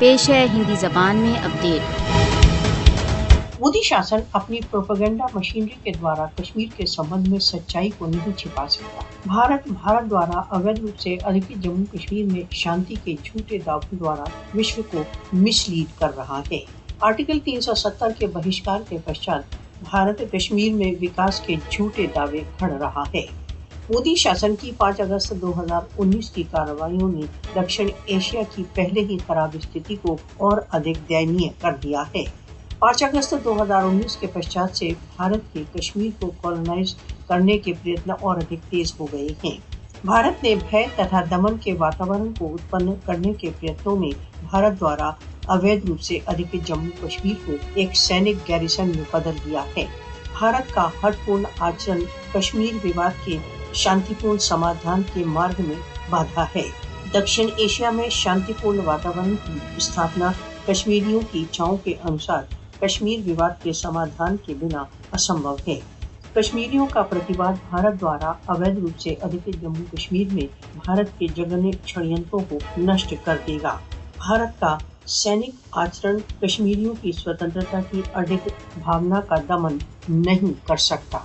پیش ہے ہندی زبان میں اپڈیٹ۔ مودی شاسن اپنی پروپیگنڈا مشینری کے دوارا کشمیر کے سبند میں سچائی کو نہیں چھپا سکتا۔ بھارت دوارا اویدھ روپ سے ادھکت جموں کشمیر میں شانتی کے جھوٹے دعووں دوارا وشو کو مس لیڈ کر رہا ہے۔ آرٹیکل 370 کے بہشکار کے پشچات بھارت کشمیر میں وکاس کے جھوٹے دعوے گھڑ رہا ہے۔ مودی شاسن کی 5 اگست 2019 کی کارروائیوں نے دکشن ایشیا کی پہلے ہی خراب استھتی کو اور ادھک دینیہ کر دیا ہے۔ 5 اگست 2019 کے پشچات سے بھارت کے کشمیر کو کالونائز کرنے کے پریتن اور ادھک تیز ہو گئے ہیں۔ بھارت نے بھے تتھا دمن کے واتاورن کو اتپن کرنے کے پریتنوں میں بھارت دوارا اویدھ روپ سے ادھکت جموں کشمیر کو ایک سینک گیریسن میں بدل دیا ہے۔ بھارت کا ہٹ پورن آچرن کشمیر وواد کے شانتی پورن سمادھان کے مارگ میں بادھا ہے۔ دکشن ایشیا میں شانتی پورن واتاورن کی استھاپنا کشمیریوں کی اچھاؤں کے انوسار کشمیر وواد کے سمادھان کے بنا اسمبھو ہے۔ کشمیریوں کا پرتیواد بھارت دوارا اویدھ روپ سے ادھکت جموں کشمیر میں بھارت کے جگنے چھڑینتروں کو نشٹ کر دے گا۔ بھارت کا سینک آچرن کشمیریوں کی سوتنترتا کی اڈگ بھاونا کا دمن نہیں کر سکتا۔